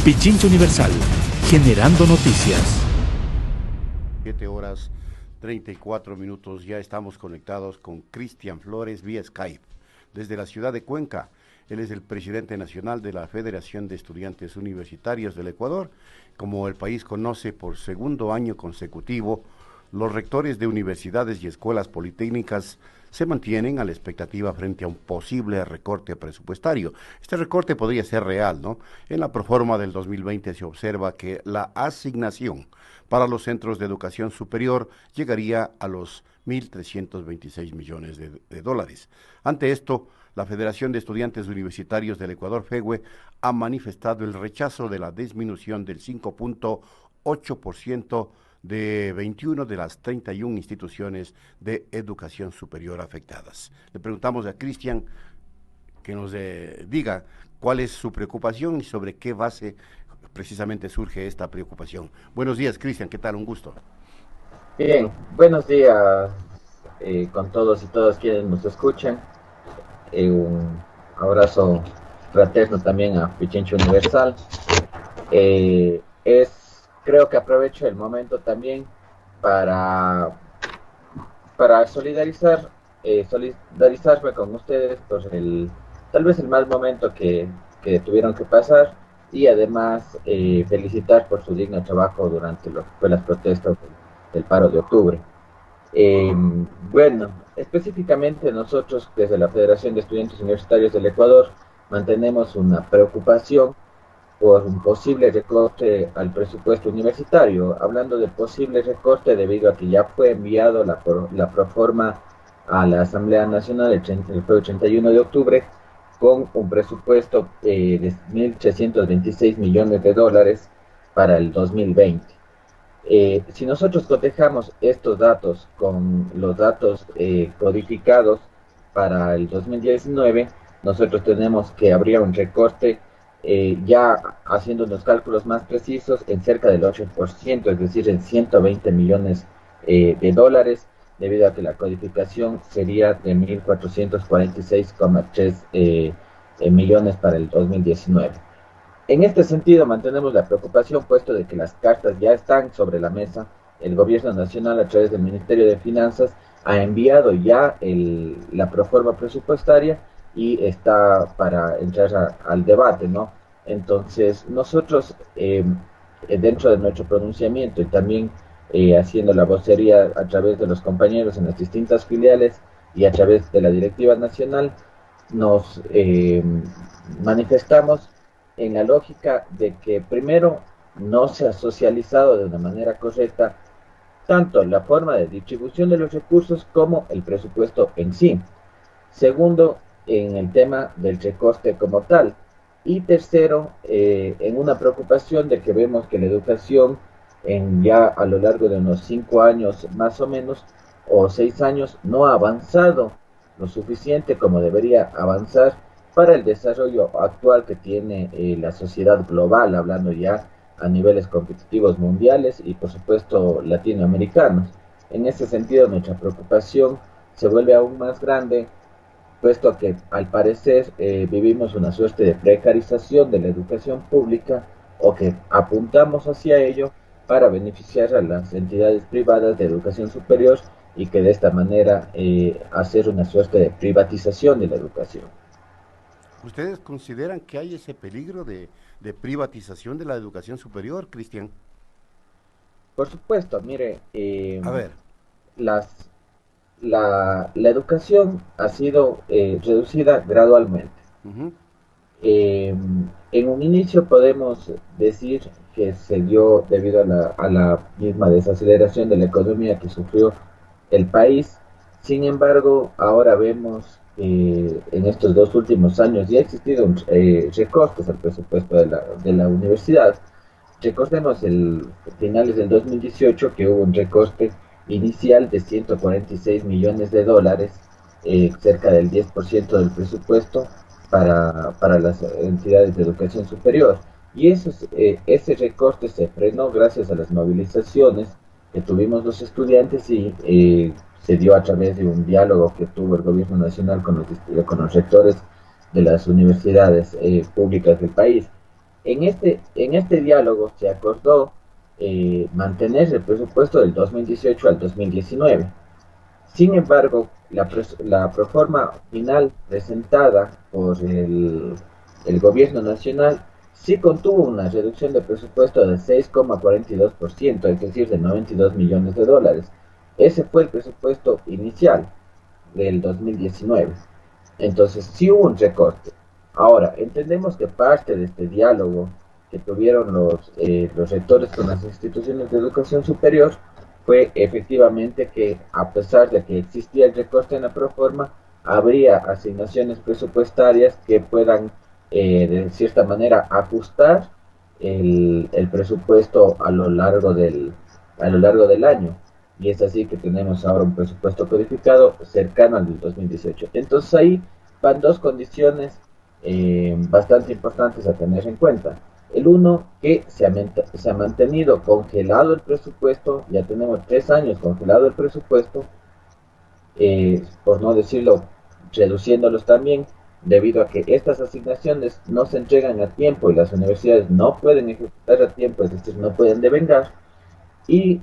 Pichincha Universal, generando noticias. 7:34, ya estamos conectados con Cristian Flores vía Skype, desde la ciudad de Cuenca. Él es el presidente nacional de la Federación de Estudiantes Universitarios del Ecuador. Como el país conoce por segundo año consecutivo, los rectores de universidades y escuelas politécnicas se mantienen a la expectativa frente a un posible recorte presupuestario. Este recorte podría ser real, ¿no? En la proforma del 2020 se observa que la asignación para los centros de educación superior llegaría a los 1.326 millones de dólares. Ante esto, la Federación de Estudiantes Universitarios del Ecuador, FEGUE, ha manifestado el rechazo de la disminución del 5.8% de 21 de las 31 instituciones de educación superior afectadas. Le preguntamos a Cristian que nos diga cuál es su preocupación y sobre qué base precisamente surge esta preocupación. Buenos días, Cristian, ¿qué tal? Un gusto. Bien, buenos días con todos y todas quienes nos escuchan. Un abrazo fraterno también a Pichincha Universal. Creo que aprovecho el momento también para solidarizarme con ustedes por tal vez el mal momento que tuvieron que pasar, y además felicitar por su digno trabajo durante lo que fue las protestas del paro de octubre. Bueno, específicamente nosotros desde la Federación de Estudiantes Universitarios del Ecuador mantenemos una preocupación por un posible recorte al presupuesto universitario. Hablando de posible recorte debido a que ya fue enviado la proforma a la Asamblea Nacional el 31 de octubre con un presupuesto de 1.326 millones de dólares para el 2020. Si nosotros cotejamos estos datos con los datos codificados para el 2019, nosotros tenemos que habría un recorte ya haciendo los cálculos más precisos en cerca del 8%, es decir, en 120 millones de dólares, debido a que la codificación sería de 1.446,3 millones para el 2019. En este sentido, mantenemos la preocupación, puesto de que las cartas ya están sobre la mesa. El Gobierno Nacional, a través del Ministerio de Finanzas, ha enviado ya la proforma presupuestaria y está para entrar al debate, ¿no? Entonces, nosotros, dentro de nuestro pronunciamiento y también haciendo la vocería a través de los compañeros en las distintas filiales y a través de la directiva nacional, nos manifestamos en la lógica de que primero no se ha socializado de una manera correcta tanto la forma de distribución de los recursos como el presupuesto en sí. Segundo, en el tema del recorte como tal. Y tercero, en una preocupación de que vemos que la educación ya a lo largo de unos 5 años más o menos, o 6 años, no ha avanzado lo suficiente como debería avanzar para el desarrollo actual que tiene la sociedad global, hablando ya a niveles competitivos mundiales y por supuesto latinoamericanos. En ese sentido, nuestra preocupación se vuelve aún más grande, puesto que al parecer vivimos una suerte de precarización de la educación pública, o que apuntamos hacia ello para beneficiar a las entidades privadas de educación superior, y que de esta manera hacer una suerte de privatización de la educación. ¿Ustedes consideran que hay ese peligro de privatización de la educación superior, Cristian? Por supuesto, mire, A ver. la educación ha sido reducida gradualmente. Uh-huh. En un inicio podemos decir que se dio debido a la misma desaceleración de la economía que sufrió el país. Sin embargo, ahora vemos en estos 2 últimos años ya ha existido recortes al presupuesto de la universidad. Recordemos finales del 2018 que hubo un recorte inicial de 146 millones de dólares, cerca del 10% del presupuesto para las entidades de educación superior. Y ese recorte se frenó gracias a las movilizaciones que tuvimos los estudiantes, y se dio a través de un diálogo que tuvo el gobierno nacional con los rectores de las universidades públicas del país. En este diálogo se acordó mantener el presupuesto del 2018 al 2019. Sin embargo, la proforma final presentada por el gobierno nacional sí contuvo una reducción de presupuesto de 6,42%, es decir, de 92 millones de dólares. Ese fue el presupuesto inicial del 2019. Entonces, sí hubo un recorte. Ahora, entendemos que parte de este diálogo que tuvieron los rectores con las instituciones de educación superior fue efectivamente que, a pesar de que existía el recorte en la proforma, habría asignaciones presupuestarias que puedan, de cierta manera, ajustar el presupuesto a lo largo del año. Y es así que tenemos ahora un presupuesto codificado cercano al del 2018. Entonces ahí van dos condiciones bastante importantes a tener en cuenta. El uno, que se ha mantenido congelado el presupuesto, ya tenemos 3 años congelado el presupuesto, por no decirlo, reduciéndolos también, debido a que estas asignaciones no se entregan a tiempo y las universidades no pueden ejecutar a tiempo, es decir, no pueden devengar. Y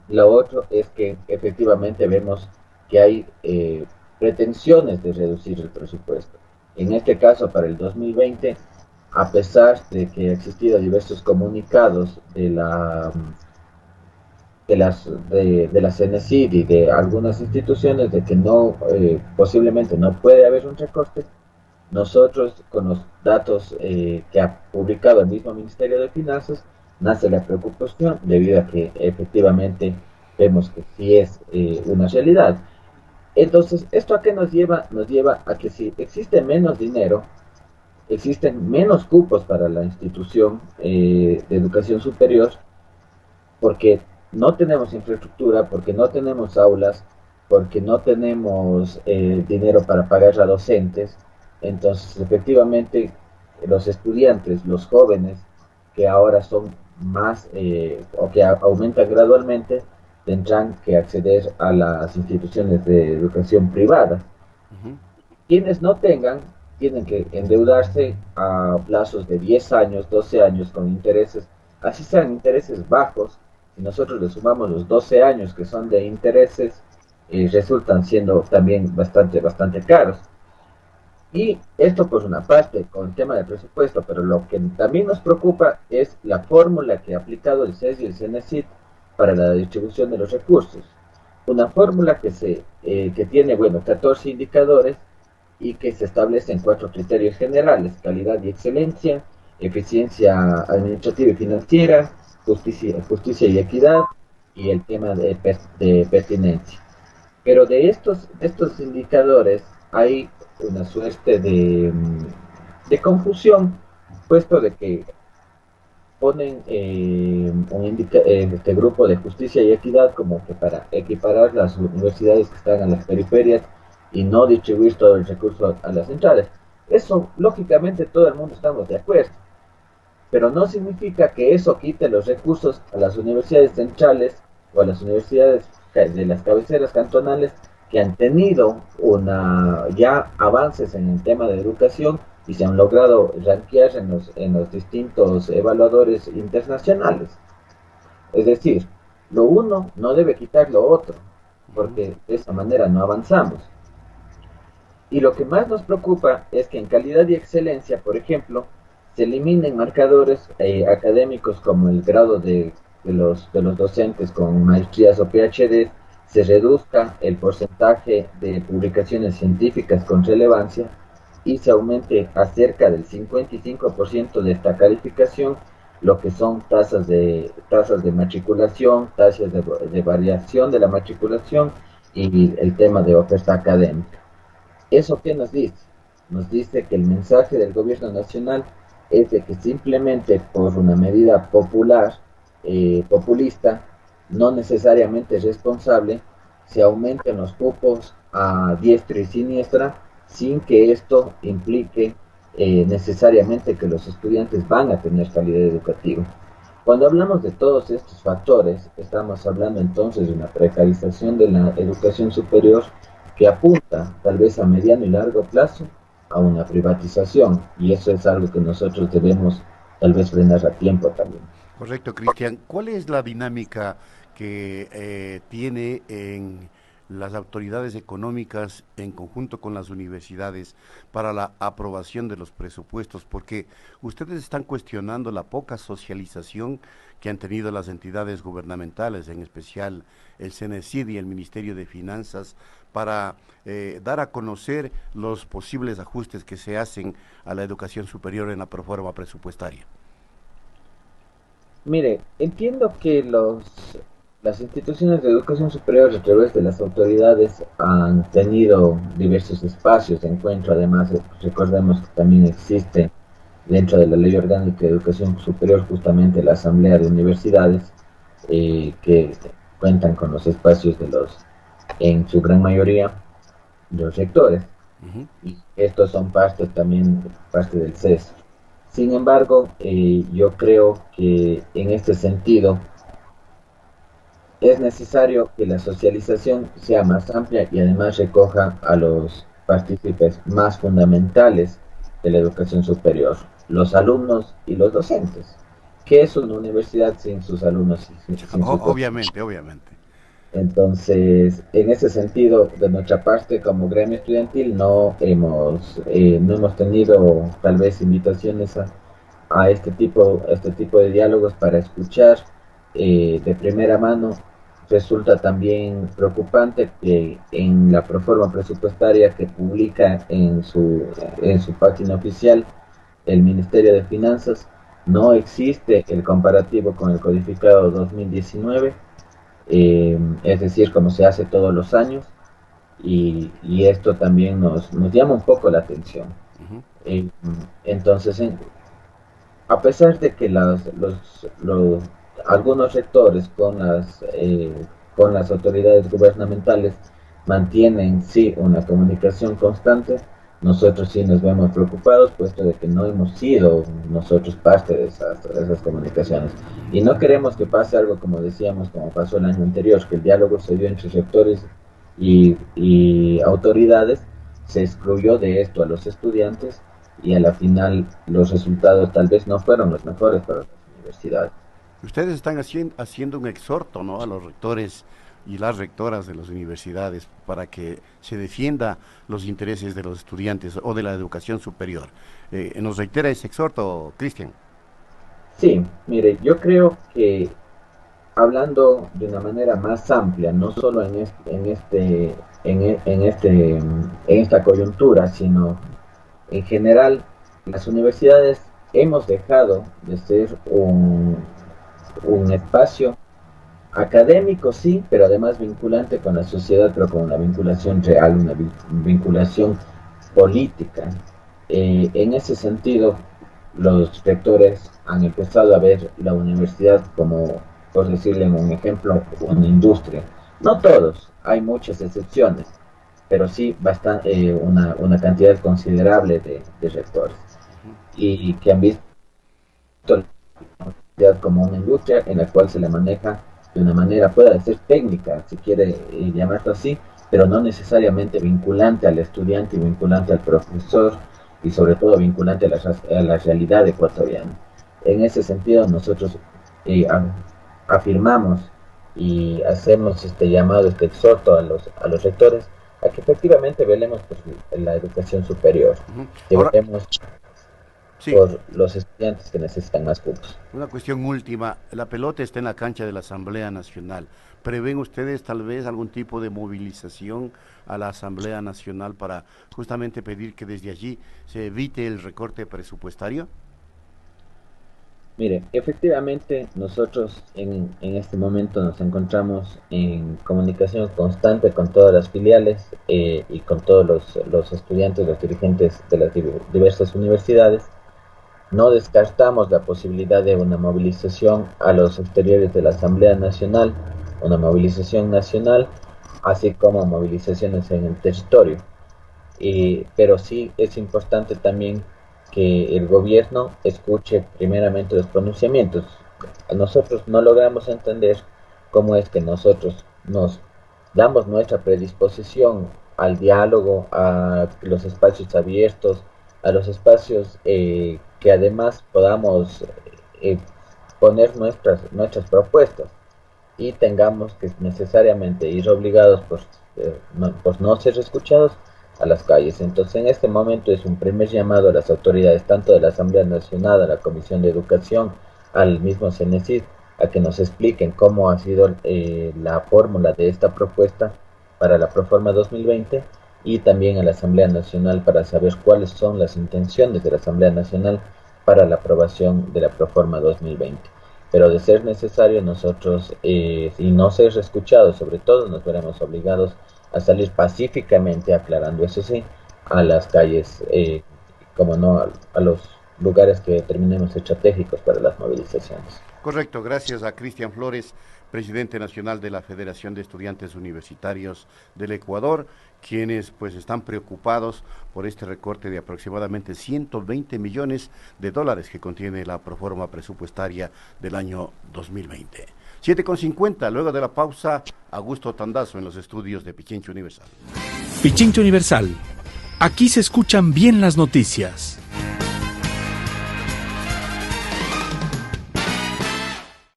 lo otro es que efectivamente vemos que hay pretensiones de reducir el presupuesto. En este caso, para el 2020, a pesar de que ha existido diversos comunicados de la CENESID y de algunas instituciones de que no posiblemente no puede haber un recorte, nosotros con los datos que ha publicado el mismo Ministerio de Finanzas nace la preocupación debido a que efectivamente vemos que sí es una realidad. Entonces, ¿esto a qué nos lleva? Nos lleva a que si existe menos dinero, existen menos cupos para la institución de educación superior, porque no tenemos infraestructura, porque no tenemos aulas, porque no tenemos dinero para pagar a docentes. Entonces, efectivamente, los estudiantes, los jóvenes, que ahora son más o que aumentan gradualmente, tendrán que acceder a las instituciones de educación privada. Uh-huh. Quienes no tengan, tienen que endeudarse a plazos de 10 años, 12 años con intereses, así sean intereses bajos. Si nosotros le sumamos los 12 años que son de intereses, resultan siendo también bastante caros. Y esto por una parte con el tema del presupuesto, pero lo que también nos preocupa es la fórmula que ha aplicado el CES y el CENESID para la distribución de los recursos. Una fórmula que tiene, 14 indicadores y que se establecen 4 criterios generales: calidad y excelencia, eficiencia administrativa y financiera, justicia y equidad, y el tema de pertinencia. Pero de estos indicadores hay una suerte de confusión, puesto de que ponen este grupo de justicia y equidad como que para equiparar las universidades que están en las periferias y no distribuir todo el recurso a las centrales. Eso, lógicamente, todo el mundo estamos de acuerdo, pero no significa que eso quite los recursos a las universidades centrales o a las universidades de las cabeceras cantonales que han tenido ya avances en el tema de educación y se han logrado rankear en los distintos evaluadores internacionales. Es decir, lo uno no debe quitar lo otro, porque de esa manera no avanzamos. Y lo que más nos preocupa es que en calidad y excelencia, por ejemplo, se eliminen marcadores académicos como el grado de los docentes con maestrías o PhD, se reduzca el porcentaje de publicaciones científicas con relevancia y se aumente a cerca del 55% de esta calificación lo que son tasas de matriculación, tasas de variación de la matriculación y el tema de oferta académica. ¿Eso qué nos dice? Nos dice que el mensaje del gobierno nacional es de que simplemente por una medida popular, populista, no necesariamente responsable, se aumenten los cupos a diestra y siniestra sin que esto implique necesariamente que los estudiantes van a tener calidad educativa. Cuando hablamos de todos estos factores, estamos hablando entonces de una precarización de la educación superior que apunta, tal vez a mediano y largo plazo, a una privatización, y eso es algo que nosotros debemos tal vez frenar a tiempo también. Correcto, Cristian. ¿Cuál es la dinámica que tiene en las autoridades económicas en conjunto con las universidades para la aprobación de los presupuestos? Porque ustedes están cuestionando la poca socialización que han tenido las entidades gubernamentales, en especial el CNECID y el Ministerio de Finanzas, para dar a conocer los posibles ajustes que se hacen a la educación superior en la proforma presupuestaria. Mire, entiendo que las instituciones de educación superior a través de las autoridades han tenido diversos espacios de encuentro. Además, recordemos que también existe dentro de la Ley Orgánica de Educación Superior justamente la Asamblea de Universidades, que cuentan con los espacios de en su gran mayoría, los rectores. Ujú. Y estos son parte del CES. Sin embargo, yo creo que en este sentido es necesario que la socialización sea más amplia y además recoja a los partícipes más fundamentales de la educación superior, los alumnos y los docentes. ¿Qué es una universidad sin sus alumnos y sin sus docentes? Obviamente, obviamente. Entonces, en ese sentido, de nuestra parte, como gremio estudiantil, no hemos tenido tal vez invitaciones a este tipo de diálogos para escuchar de primera mano. Resulta también preocupante que en la proforma presupuestaria que publica en su página oficial el Ministerio de Finanzas no existe el comparativo con el codificado 2019, es decir, como se hace todos los años, y esto también nos llama un poco la atención. Ujú. Eh, entonces, a pesar de que algunos sectores con las autoridades gubernamentales mantienen sí una comunicación constante, nosotros sí nos vemos preocupados, puesto de que no hemos sido nosotros parte de esas comunicaciones. Y no queremos que pase algo como decíamos, como pasó el año anterior, que el diálogo se dio entre sectores y autoridades, se excluyó de esto a los estudiantes y a la final los resultados tal vez no fueron los mejores para las universidades. Ustedes están haciendo un exhorto, ¿no?, a los rectores y las rectoras de las universidades para que se defienda los intereses de los estudiantes o de la educación superior. ¿Nos reitera ese exhorto, Cristian? Sí, mire, yo creo que hablando de una manera más amplia, no solo en esta coyuntura, sino en general, las universidades hemos dejado de ser un espacio académico, sí, pero además vinculante con la sociedad, pero con una vinculación real, una vinculación política. En ese sentido, los rectores han empezado a ver la universidad como, por decirle en un ejemplo, una industria. No todos, hay muchas excepciones, pero sí una cantidad considerable de rectores y que han visto la universidad como una industria en la cual se la maneja de una manera, pueda ser técnica, si quiere llamarlo así, pero no necesariamente vinculante al estudiante y vinculante al profesor y sobre todo vinculante a la realidad ecuatoriana. En ese sentido nosotros afirmamos y hacemos este llamado, este exhorto a los rectores a que efectivamente velemos por la educación superior, Ujú. que Ahora, velemos sí, por los estudiantes que necesitan más cupos. una cuestión última. La pelota está en la cancha de la Asamblea Nacional. ¿Prevén ustedes tal vez algún tipo de movilización a la Asamblea Nacional para justamente pedir que desde allí se evite el recorte presupuestario? Mire, efectivamente nosotros en este momento nos encontramos en comunicación constante con todas las filiales y con todos los estudiantes, los dirigentes de las diversas universidades. No descartamos la posibilidad de una movilización a los exteriores de la Asamblea Nacional, una movilización nacional, así como movilizaciones en el territorio. Pero sí es importante también que el gobierno escuche primeramente los pronunciamientos. Nosotros no logramos entender cómo es que nosotros nos damos nuestra predisposición al diálogo, a los espacios abiertos, a los espacios que además podamos eh, poner nuestras propuestas y tengamos que necesariamente ir obligados por no ser escuchados a las calles. Entonces, en este momento es un primer llamado a las autoridades, tanto de la Asamblea Nacional, a la Comisión de Educación, al mismo CENESID, a que nos expliquen cómo ha sido la fórmula de esta propuesta para la Proforma 2020 y también a la Asamblea Nacional para saber cuáles son las intenciones de la Asamblea Nacional para la aprobación de la Proforma 2020. Pero de ser necesario nosotros, y no ser escuchados, sobre todo nos veremos obligados a salir pacíficamente, aclarando eso sí, a las calles, como no, a los lugares que determinemos estratégicos para las movilizaciones. Correcto, gracias a Cristian Flores, presidente nacional de la Federación de Estudiantes Universitarios del Ecuador, quienes pues están preocupados por este recorte de aproximadamente 120 millones de dólares que contiene la proforma presupuestaria del año 2020. 7:50, luego de la pausa, Augusto Tandazo en los estudios de Pichincha Universal. Pichincha Universal. Aquí se escuchan bien las noticias.